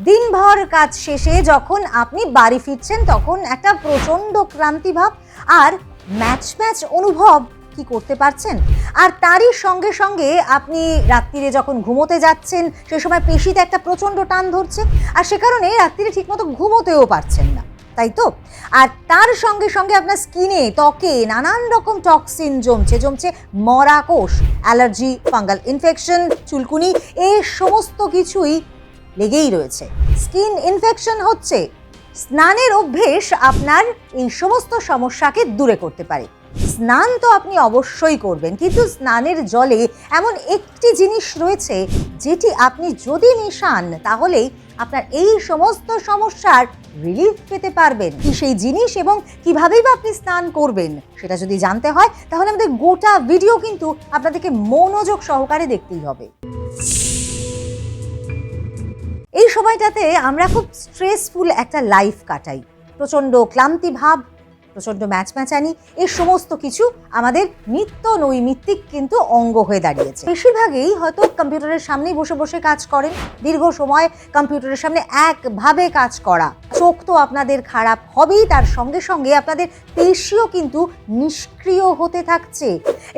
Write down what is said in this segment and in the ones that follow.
দিনভর কাজ শেষে যখন আপনি বাড়ি ফিরছেন তখন একটা প্রচণ্ড ক্লান্তি ভাব আর ম্যাচ অনুভব কি করতে পারছেন? আর তারই সঙ্গে সঙ্গে আপনি রাত্রিরে যখন ঘুমোতে যাচ্ছেন সে সময় পেশিতে একটা প্রচণ্ড টান ধরছে, আর সে কারণে রাত্রিরে ঠিকমতো ঘুমোতেও পারছেন না, তাই তো? আর তার সঙ্গে সঙ্গে আপনার স্কিনে, ত্বকে নানান রকম টক্সিন জমছে মরা কোষ, অ্যালার্জি, ফাঙ্গাল ইনফেকশন, চুলকুনি, এই সমস্ত কিছুই লেগেই রয়েছে। স্কিন ইনফেকশন হচ্ছে। স্নানের অভ্যেস আপনার এই সমস্ত সমস্যাকে দূরে করতে পারে। স্নান তো আপনি অবশ্যই করবেন, কিন্তু স্নানের জলে এমন একটি জিনিস রয়েছে যেটি আপনি যদি মেশান তাহলেই আপনার এই সমস্ত সমস্যার রিলিফ পেতে পারবেন। কি সেই জিনিস এবং কিভাবেই বা আপনি স্নান করবেন সেটা যদি জানতে হয় তাহলে আমাদের গোটা ভিডিও কিন্তু আপনাদেরকে মনোযোগ সহকারে দেখতেই হবে। এই সময়টাতে আমরা খুব স্ট্রেসফুল একটা লাইফ কাটাই, প্রচণ্ড ক্লান্তি ভাব, প্রচণ্ড ম্যাচম্যাচানি, এই সমস্ত কিছু আমাদের নিত্য নৈমিত্তিক কিন্তু অঙ্গ হয়ে দাঁড়িয়েছে। বেশিরভাগই হয়তো কম্পিউটারের সামনেই বসে বসে কাজ করেন, দীর্ঘ সময় কম্পিউটারের সামনে একভাবে কাজ করা। চোখ তো আপনাদের খারাপ হবেই, তার সঙ্গে সঙ্গে আপনাদের পেশিও কিন্তু নিষ্ক্রিয় হতে থাকছে।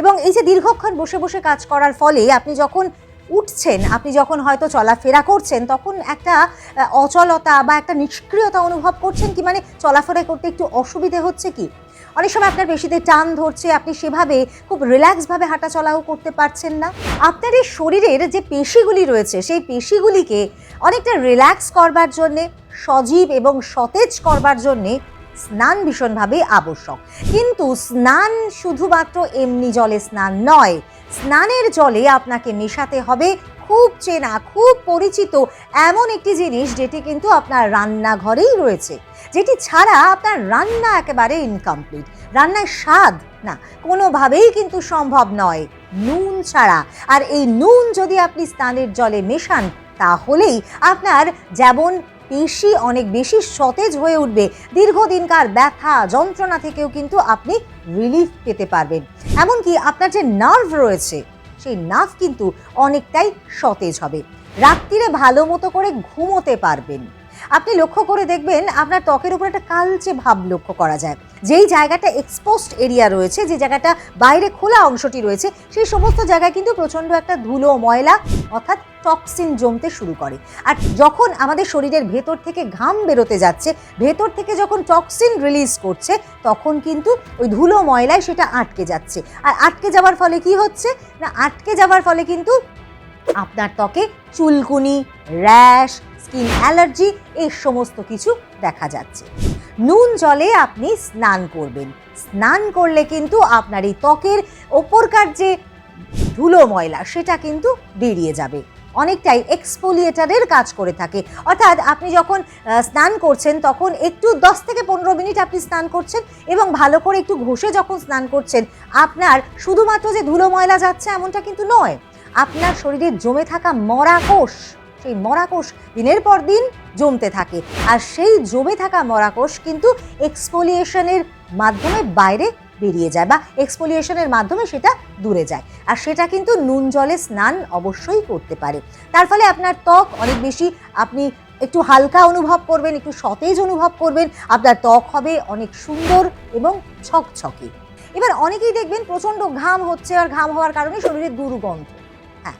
এবং এই যে দীর্ঘক্ষণ বসে বসে কাজ করার ফলে আপনি যখন উঠছেন, আপনি যখন হয়তো চলাফেরা করছেন তখন একটা অচলতা বা একটা নিষ্ক্রিয়তা অনুভব করছেন। কি মানে চলাফেরা করতে একটু অসুবিধে হচ্ছে, কি অনেক সময় আপনার পেশিতে টান ধরছে, আপনি সেভাবে খুব রিল্যাক্সভাবে হাঁটা চলাও করতে পারছেন না। আপনার এই শরীরের যে পেশিগুলি রয়েছে সেই পেশিগুলিকে অনেকটা রিল্যাক্স করবার জন্যে, সজীব এবং সতেজ করবার জন্যে স্নান ভীষণভাবে আবশ্যক। কিন্তু স্নান শুধুমাত্র এমনি জলে স্নান নয়, স্নানের জলে আপনাকে মেশাতে হবে খুব চেনা, খুব পরিচিত এমন একটি জিনিস যেটি কিন্তু আপনার রান্নাঘরেই রয়েছে, যেটি ছাড়া আপনার রান্না একেবারে ইনকমপ্লিট। রান্নার স্বাদ না কোনোভাবেই কিন্তু সম্ভব নয় নুন ছাড়া। আর এই নুন যদি আপনি স্নানের জলে মেশান তাহলেই আপনার যেমন পেশি অনেক বেশি সতেজ হয়ে উঠবে, দীর্ঘদিনকার ব্যথা যন্ত্রণা থেকেও কিন্তু আপনি রিলিফ পেতে পারবেন। এমনকি আপনার যে নার্ভ রয়েছে সেই নার্ভ কিন্তু অনেকটাই সতেজ হবে। রাত্রিরে ভালো মতো করে ঘুমোতে পারবেন। আপনি লক্ষ্য করে দেখবেন আপনার ত্বকের উপর একটা কালচে ভাব লক্ষ্য করা যায়। যেই জায়গাটা এক্সপোজড এরিয়া রয়েছে, যে জায়গাটা বাইরে খোলা অংশটি রয়েছে, সেই সমস্ত জায়গায় কিন্তু প্রচণ্ড একটা ধুলো, ময়লা অর্থাৎ টক্সিন জমতে শুরু করে। আর যখন আমাদের শরীরের ভেতর থেকে ঘাম বেরোতে যাচ্ছে, ভেতর থেকে যখন টক্সিন রিলিজ করছে, তখন কিন্তু ওই ধুলো ময়লায় সেটা আটকে যাচ্ছে। আর আটকে যাওয়ার ফলে কি হচ্ছে না, আটকে যাওয়ার ফলে কিন্তু আপনার ত্বকে চুলকুনি, র্যাশ, স্কিন অ্যালার্জি, এই সমস্ত কিছু দেখা যাচ্ছে। নুন জলে আপনি স্নান করবেন। স্নান করলে কিন্তু আপনার এই ত্বকের ওপরকার যে ধুলো ময়লা সেটা কিন্তু বেরিয়ে যাবে, অনেকটাই এক্সফোলিয়েটারের কাজ করে থাকে। অর্থাৎ আপনি যখন স্নান করছেন তখন একটু 10 থেকে 15 মিনিট আপনি স্নান করছেন এবং ভালো করে একটু ঘষে যখন স্নান করছেন, আপনার শুধুমাত্র যে ধুলো ময়লা যাচ্ছে এমনটা কিন্তু নয়, আপনার শরীরে জমে থাকা মরা কোষ, সেই মরা কোষ দিনের পর দিন জমতে থাকে। আর সেই জমে থাকা মরা কোষ কিন্তু এক্সফোলিয়েশনের মাধ্যমে বাইরে বেরিয়ে যায় বা এক্সফোলিয়েশনের মাধ্যমে সেটা দূরে যায়। আর সেটা কিন্তু নুন জলে স্নান অবশ্যই করতে পারে। তার ফলে আপনার ত্বক অনেক বেশি, আপনি একটু হালকা অনুভব করবেন, একটু সতেজ অনুভব করবেন, আপনার ত্বক হবে অনেক সুন্দর এবং ছকছকে। এবার অনেকেই দেখবেন প্রচণ্ড ঘাম হচ্ছে, আর ঘাম হওয়ার কারণে শরীরে দুর্গন্ধ। হ্যাঁ,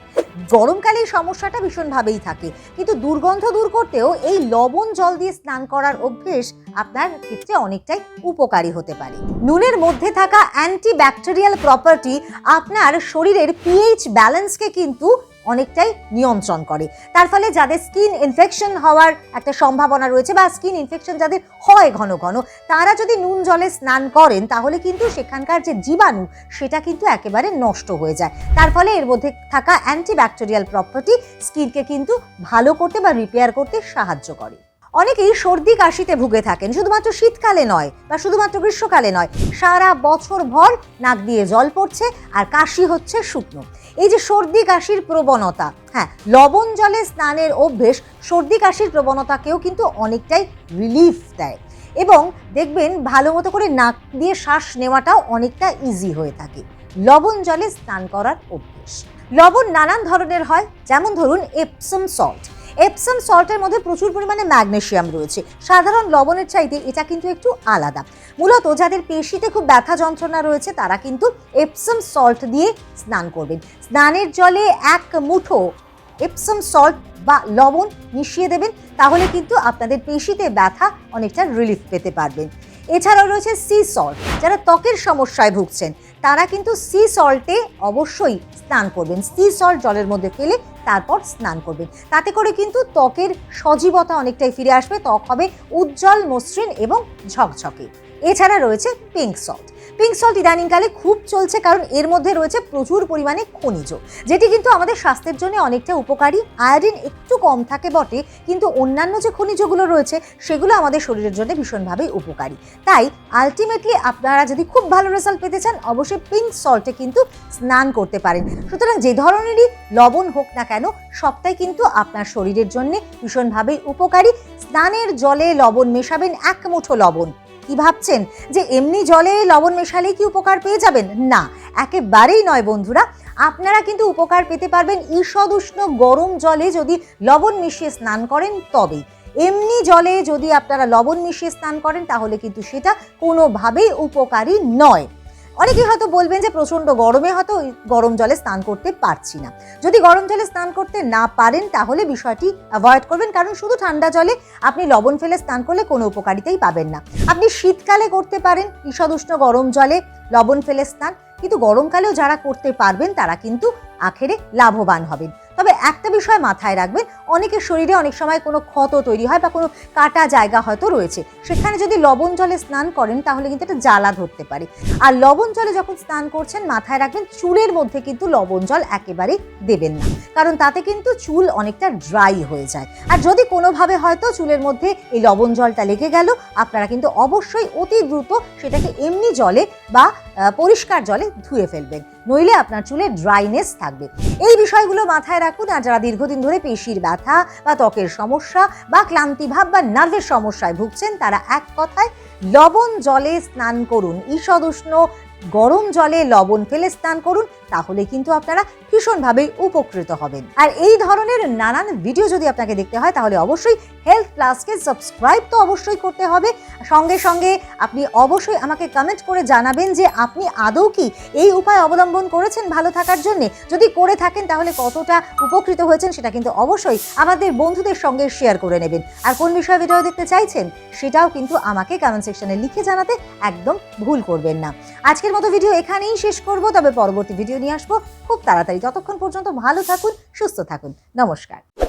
গরমকালে এই সমস্যাটা ভীষণভাবেই থাকে, কিন্তু দুর্গন্ধ দূর করতেও এই লবণ জল দিয়ে স্নান করার অভ্যেস আপনার ক্ষেত্রে অনেকটাই উপকারী হতে পারে। নুনের মধ্যে থাকা অ্যান্টিব্যাকটেরিয়াল প্রপার্টি আপনার শরীরের পিএইচ ব্যালেন্সকে কিন্তু অনেকটাই নিয়ন্ত্রণ করে। তার ফলে যাদের স্কিন ইনফেকশন হওয়ার একটা সম্ভাবনা রয়েছে বা স্কিন ইনফেকশন যাদের হয় ঘন ঘন, তারা যদি নুন জলে স্নান করেন তাহলে কিন্তু সেখানকার যে জীবাণু সেটা কিন্তু একেবারে নষ্ট হয়ে যায়। তার ফলে এর মধ্যে থাকা অ্যান্টিব্যাকটেরিয়াল প্রপার্টি স্কিনকে কিন্তু ভালো করতে বা রিপেয়ার করতে সাহায্য করে। অনেকেই সর্দি কাশিতে ভুগে থাকেন, শুধুমাত্র শীতকালে নয় বা শুধুমাত্র গ্রীষ্মকালে নয়, সারা বছর ভর নাক দিয়ে জল পড়ছে আর কাশি হচ্ছে শুকনো। এই যে সর্দি কাশির প্রবণতা, হ্যাঁ, লবণ জলে স্নানের অভ্যেস সর্দি কাশির প্রবণতাকেও কিন্তু অনেকটাই রিলিফ দেয় এবং দেখবেন ভালো মতো করে নাক দিয়ে শ্বাস নেওয়াটাও অনেকটা ইজি হয়ে থাকে লবণ জলে স্নান করার অভ্যেস। লবণ নানান ধরনের হয়, যেমন ধরুন এপসম সল্ট। এপসম সল্টের মধ্যে প্রচুর পরিমাণে ম্যাগনেসিয়াম রয়েছে। সাধারণ লবণের চাইতে এটা কিন্তু একটু আলাদা। মূলত যাদের পেশিতে খুব ব্যথা যন্ত্রণা রয়েছে তারা কিন্তু এপসম সল্ট দিয়ে স্নান করবেন। স্নানের জলে 1 মুঠো এপসম সল্ট বা লবণ মিশিয়ে দেবেন, তাহলে কিন্তু আপনাদের পেশিতে ব্যথা অনেকটা রিলিফ পেতে পারবেন। এছাড়াও রয়েছে সি সল্ট। যারা ত্বকের সমস্যায় ভুগছেন তারা কিন্তু সি সল্টে অবশ্যই স্নান করবেন। সি সল্ট জলের মধ্যে ফেলে তারপর স্নান করবেন। তাতে করে কিন্তু ত্বকের সজীবতা অনেকটাই ফিরে আসবে, ত্বক হবে উজ্জ্বল, মসৃণ এবং ঝকঝকে। এছাড়া রয়েছে পিঙ্ক সল্ট। পিঙ্ক সল্ট ইদানিংকালে খুব চলছে, কারণ এর মধ্যে রয়েছে প্রচুর পরিমাণে খনিজ, যেটি কিন্তু আমাদের স্বাস্থ্যের জন্য অনেকটা উপকারী। আয়োডিন একটু কম থাকে বটে, কিন্তু অন্যান্য যে খনিজগুলো রয়েছে সেগুলো আমাদের শরীরের জন্য ভীষণভাবে উপকারী। তাই আলটিমেটলি আপনারা যদি খুব ভালো রেজাল্ট পেতে চান অবশ্যই পিঙ্ক সল্টে কিন্তু স্নান করতে পারেন। সুতরাং যে ধরনেরই লবণ হোক না কেন সবটাই কিন্তু আপনার শরীরের জন্য ভীষণভাবে উপকারী। স্নানের জলে লবণ মেশাবেন 1 মুঠো লবণ। কি ভাবছেন যে এমনি জলে লবণ মেশালেই কি উপকার পেয়ে যাবেন? না, একেবারেই নয় বন্ধুরা। আপনারা কিন্তু উপকার পেতে পারবেন ঈষৎ উষ্ণ গরম জলে যদি লবণ মিশিয়ে স্নান করেন তবেই। এমনি জলে যদি আপনারা লবণ মিশিয়ে স্নান করেন তাহলে কিন্তু সেটা কোনোভাবেই উপকারী নয়। অনেকেই হয়তো বলবেন যে প্রচণ্ড গরমে হয়তো গরম জলে স্নান করতে পারছি না। যদি গরম জলে স্নান করতে না পারেন তাহলে বিষয়টি অ্যাভয়েড করবেন, কারণ শুধু ঠান্ডা জলে আপনি লবণ ফেলে স্নান করলে কোনো উপকারিতাই পাবেন না। আপনি শীতকালে করতে পারেন ঈষৎ উষ্ণ গরম জলে লবণ ফেলে স্নান, কিন্তু গরমকালেও যারা করতে পারবেন তারা কিন্তু আখেরে লাভবান হবেন। তবে একটা বিষয় মাথায় রাখবেন, অনেকের শরীরে অনেক সময় কোনো ক্ষত তৈরি হয় বা কোনো কাটা জায়গা হয়তো রয়েছে, সেখানে যদি লবণ জলে স্নান করেন তাহলে কিন্তু এটা জ্বালা ধরতে পারে। আর লবণ জলে যখন স্নান করছেন মাথায় রাখবেন চুলের মধ্যে কিন্তু লবণ জল একেবারেই দেবেন না, কারণ তাতে কিন্তু চুল অনেকটা ড্রাই হয়ে যায়। আর যদি কোনোভাবে হয়তো চুলের মধ্যে এই লবণ জলটা লেগে গেল, আপনারা কিন্তু অবশ্যই অতি দ্রুত সেটাকে এমনি জলে বা পরিষ্কার জলে ধুয়ে ফেলবেন, নইলে আপনার চুলে ড্রাইনেস থাকবে। এই বিষয়গুলো মাথায় রাখুন। আর যারা দীর্ঘদিন ধরে পেশির ব্যথা বা ত্বকের সমস্যা বা ক্লান্তিভাব বা নার্ভের সমস্যায় ভুগছেন তারা এক কথায় লবণ জলে স্নান করুন, ঈষৎ উষ্ণ গরম জলে লবণ ফেলে স্নান করুন, তাহলে কিন্তু আপনারা ভীষণভাবে উপকৃত হবেন। আর এই ধরনের নানান ভিডিও যদি আপনাকে দেখতে হয় তাহলে অবশ্যই হেলথ প্লাসকে সাবস্ক্রাইব তো অবশ্যই করতে হবে। সঙ্গে সঙ্গে আপনি অবশ্যই আমাকে কমেন্ট করে জানাবেন যে আপনি আদৌ কি এই উপায় অবলম্বন করেছেন ভালো থাকার জন্য। যদি করে থাকেন তাহলে কতটা উপকৃত হয়েছেন সেটা কিন্তু অবশ্যই আমাদের বন্ধুদের সঙ্গে শেয়ার করে নেবেন। আর কোন বিষয়ে ভিডিও দেখতে চাইছেন সেটাও কিন্তু আমাকে কমেন্ট সেকশনে লিখে জানাতে একদম ভুল করবেন না। আজকের মতো ভিডিও এখানেই শেষ করব, তবে পরবর্তী ভিডিও নিয়ে আসবো খুব তাড়াতাড়ি। ততক্ষণ পর্যন্ত ভালো থাকুন, সুস্থ থাকুন। নমস্কার।